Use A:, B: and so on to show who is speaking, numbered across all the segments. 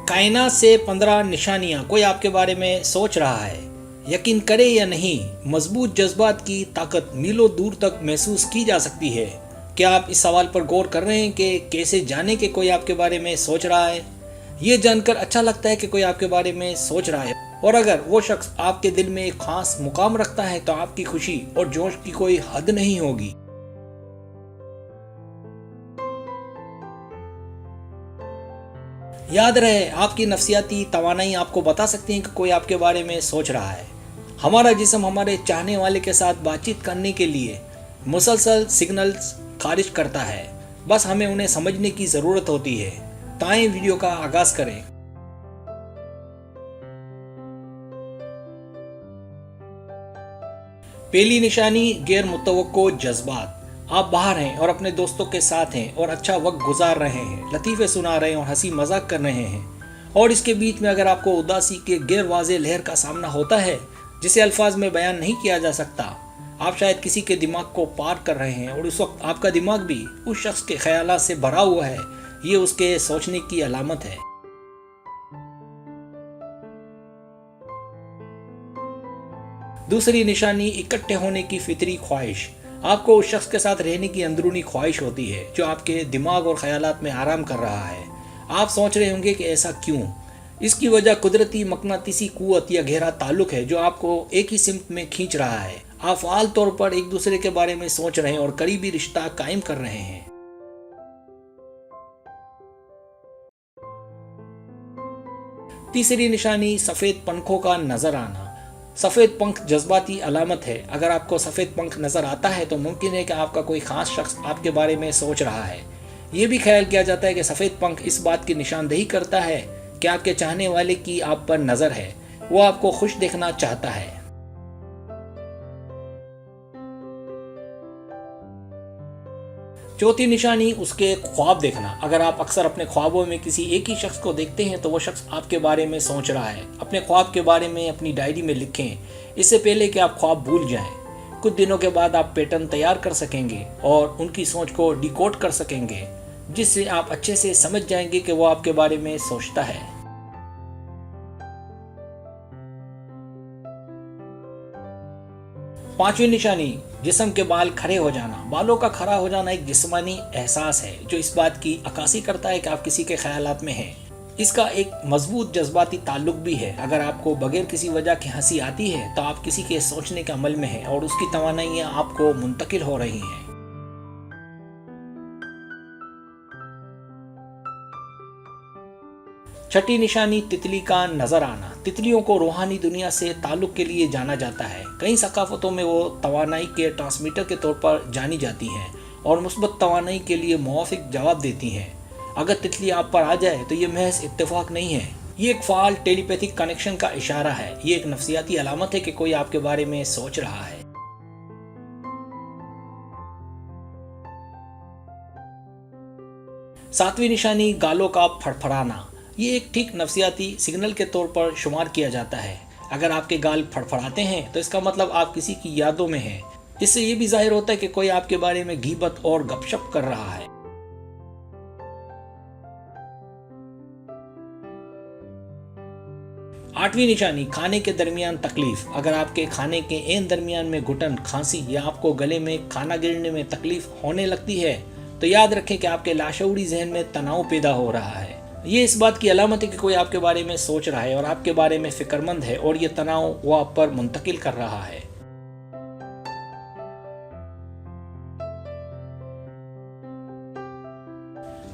A: कायनात से 15 निशानियां कोई आपके बारे में सोच रहा है। यकीन करे या नहीं, मजबूत जज्बात की ताकत मीलों दूर तक महसूस की जा सकती है। क्या आप इस सवाल पर गौर कर रहे हैं कि कैसे जाने कि कोई आपके बारे में सोच रहा है? ये जानकर अच्छा लगता है कि कोई आपके बारे में सोच रहा है, और अगर वो शख्स आपके दिल में एक खास मुकाम रखता है तो आपकी खुशी और जोश की कोई हद नहीं होगी। याद रहे, आपकी नफ्सियाती तवानाई आपको बता सकती है कि कोई आपके बारे में सोच रहा है। हमारा जिस्म हमारे चाहने वाले के साथ बातचीत करने के लिए मुसलसल सिग्नल्स खारिज करता है, बस हमें उन्हें समझने की ज़रूरत होती है। तो आइए वीडियो का आगाज़ करें। पहली निशानी, गैर मुतवक्को जज्बात। आप बाहर हैं और अपने दोस्तों के साथ हैं और अच्छा वक्त गुजार रहे हैं, लतीफ़े सुना रहे हैं और हंसी मजाक कर रहे हैं, और इसके बीच में अगर आपको उदासी के गैर वाज़ेह लहर का सामना होता है जिसे अल्फाज में बयान नहीं किया जा सकता, आप शायद किसी के दिमाग को पार कर रहे हैं और उस वक्त आपका दिमाग भी उस शख्स के ख्यालात से भरा हुआ है, ये उसके सोचने की अलामत है। दूसरी निशानी, इकट्ठे होने की फितरी ख्वाहिश। आपको उस शख्स के साथ रहने की अंदरूनी ख्वाहिश होती है जो आपके दिमाग और ख्यालात में आराम कर रहा है। आप सोच रहे होंगे कि ऐसा क्यों? इसकी वजह कुदरती मकनातीसी कुव्वत या गहरा ताल्लुक है जो आपको एक ही सिमत में खींच रहा है। आप फाल तौर पर एक दूसरे के बारे में सोच रहे हैं और करीबी रिश्ता कायम कर रहे हैं। तीसरी निशानी, सफ़ेद पंखों का नजर आना। सफ़ेद पंख जज्बाती अलामत है। अगर आपको सफ़ेद पंख नज़र आता है तो मुमकिन है कि आपका कोई ख़ास शख्स आपके बारे में सोच रहा है। ये भी ख्याल किया जाता है कि सफ़ेद पंख इस बात की निशानदेही करता है कि आपके चाहने वाले की आप पर नज़र है, वो आपको खुश देखना चाहता है। चौथी निशानी, उसके ख्वाब देखना। अगर आप अक्सर अपने ख्वाबों में किसी एक ही शख्स को देखते हैं तो वो शख्स आपके बारे में सोच रहा है। अपने ख्वाब के बारे में अपनी डायरी में लिखें, इससे पहले कि आप ख्वाब भूल जाएं। कुछ दिनों के बाद आप पैटर्न तैयार कर सकेंगे और उनकी सोच को डिकोड कर सकेंगे, जिससे आप अच्छे से समझ जाएंगे कि वो आपके बारे में सोचता है। पांचवी निशानी, जिस्म के बाल खड़े हो जाना। बालों का खड़ा हो जाना एक जिस्मानी एहसास है जो इस बात की अक्कासी करता है कि आप किसी के ख्यालात में हैं। इसका एक मजबूत जज्बाती ताल्लुक भी है। अगर आपको बगैर किसी वजह की हंसी आती है तो आप किसी के सोचने के अमल में हैं और उसकी तवानाइयाँ आपको मुंतकिल हो रही हैं। छठी निशानी, तितली का नजर आना। तितलियों को रूहानी दुनिया से ताल्लुक के लिए जाना जाता है। कई सकाफतों में वो तवानाई के ट्रांसमीटर के तौर पर जानी जाती हैं और मुस्बत तवानाई के लिए मुवाफिक जवाब देती हैं। अगर तितली आप पर आ जाए तो ये महज इत्तेफाक नहीं है, ये एक फ़ाल टेलीपैथिक कनेक्शन का इशारा है। ये एक नफ्सियाती अलामत है कि कोई आपके बारे में सोच रहा है। सातवीं निशानी, गालों का फड़फड़ाना। ये एक ठीक नफ्सियाती सिग्नल के तौर पर शुमार किया जाता है। अगर आपके गाल फड़फड़ाते हैं तो इसका मतलब आप किसी की यादों में हैं। इससे ये भी जाहिर होता है कि कोई आपके बारे में गीबत और गपशप कर रहा है। आठवीं निशानी, खाने के दरमियान तकलीफ। अगर आपके खाने के एन दरमियान में घुटन, खांसी या आपको गले में खाना गिरने में तकलीफ होने लगती है तो याद रखें कि आपके लाशऊरी जहन में तनाव पैदा हो रहा है। ये इस बात की अलामत है कि कोई आपके बारे में सोच रहा है और आपके बारे में फिक्रमंद है और ये तनाव वो आप पर मुंतकिल कर रहा है।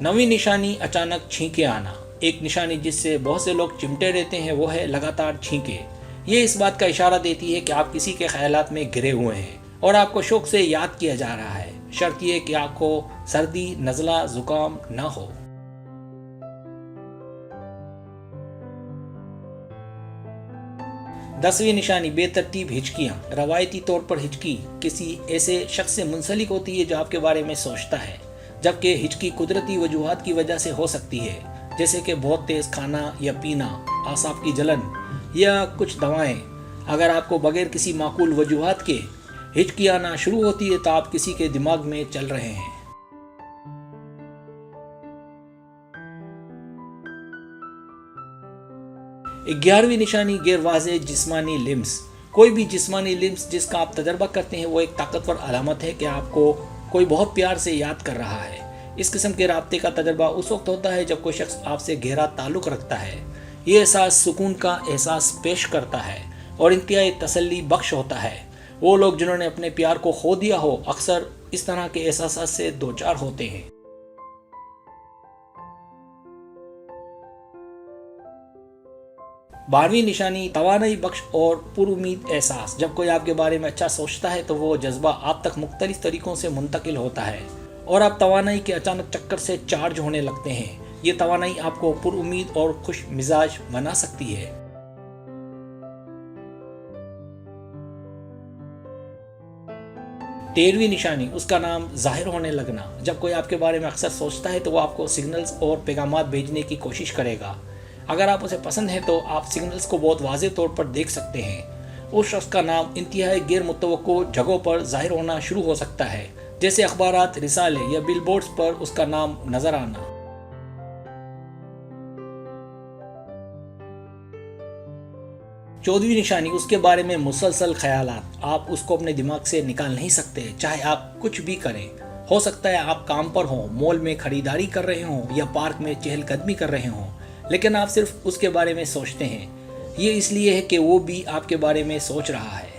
A: नवीं निशानी, अचानक छींके आना। एक निशानी जिससे बहुत से लोग चिमटे रहते हैं वो है लगातार छींके। ये इस बात का इशारा देती है कि आप किसी के ख्यालात में घिरे हुए हैं और आपको शौक से याद किया जा रहा है। शर्त यह कि आपको सर्दी, नज़ला, जुकाम ना हो। 10वीं निशानी, बेतरतीब हिचकियाँ। रवायती तौर पर हिचकी किसी ऐसे शख्स से मुंसलिक होती है जो आपके बारे में सोचता है, जबकि हिचकी कुदरती वजूहात की वजह से हो सकती है, जैसे कि बहुत तेज़ खाना या पीना, आसाब की जलन या कुछ दवाएं। अगर आपको बगैर किसी माकूल वजूहात के हिचकी आना शुरू होती है तो आप किसी के दिमाग में चल रहे हैं। 11वीं निशानी गैर वाज़ेह जिस्मानी लिम्स। कोई भी जिस्मानी लिम्स जिसका आप तजर्बा करते हैं वो एक ताकतवर अलामत है कि आपको कोई बहुत प्यार से याद कर रहा है। इस किस्म के राब्ते का तजर्बा उस वक्त होता है जब कोई शख्स आपसे गहरा ताल्लुक़ रखता है। ये एहसास सुकून का एहसास पेश करता है और इंतहाई तसल्ली बख्श होता है। वो लोग जिन्होंने अपने प्यार को खो दिया हो अक्सर इस तरह के एहसास से दो चार होते हैं। 12वीं निशानी तवानाई बख्श और पुरुमीद एहसास। जब कोई आपके बारे में अच्छा सोचता है तो वो जज्बा आप तक मुख्तलिफ तरीक़ों से मुंतकिल होता है और आप तवानाई के अचानक चक्कर से चार्ज होने लगते हैं। ये तवानाई आपको पुरुमीद और खुश मिजाज बना सकती है। 13वीं निशानी उसका नाम जाहिर होने लगना। जब कोई आपके बारे में अक्सर सोचता है तो वो आपको सिग्नल्स और पैगामात भेजने की कोशिश करेगा। अगर आप उसे पसंद है तो आप सिग्नल्स को बहुत वाज़ेह तौर पर देख सकते हैं। उस शख्स का नाम इंतहाई गैर मुतवक्को जगहों पर जाहिर होना शुरू हो सकता है, जैसे अखबारात, रिसाले या बिलबोर्ड्स पर उसका नाम नजर आना। 14वीं निशानी उसके बारे में मुसलसल ख्यालात। आप उसको अपने दिमाग से निकाल नहीं सकते, चाहे आप कुछ भी करें। हो सकता है आप काम पर हों, मॉल में खरीदारी कर रहे हों या पार्क में चहलकदमी कर रहे हों, लेकिन आप सिर्फ उसके बारे में सोचते हैं। ये इसलिए है कि वो भी आपके बारे में सोच रहा है।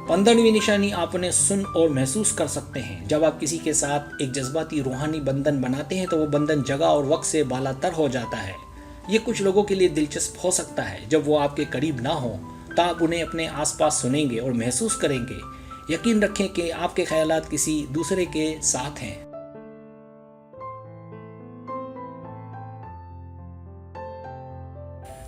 A: 15वीं निशानी आप उन्हें सुन और महसूस कर सकते हैं। जब आप किसी के साथ एक जज्बाती रूहानी बंधन बनाते हैं तो वो बंधन जगह और वक्त से बालातर हो जाता है। ये कुछ लोगों के लिए दिलचस्प हो सकता है। जब वो आपके करीब ना हो तो आप उन्हें अपने आसपास सुनेंगे और महसूस करेंगे। यकीन रखें कि आपके ख्यालात किसी दूसरे के साथ हैं।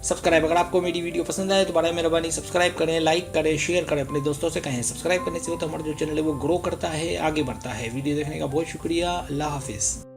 A: सब्सक्राइब, अगर आपको मेरी वीडियो पसंद आए तो बड़ा मेहरबानी सब्सक्राइब करें, लाइक करें, शेयर करें, अपने दोस्तों से कहें। सब्सक्राइब करने से होता हमारा जो चैनल है वो ग्रो करता है, आगे बढ़ता है। वीडियो देखने का बहुत शुक्रिया। अल्लाह हाफिज़।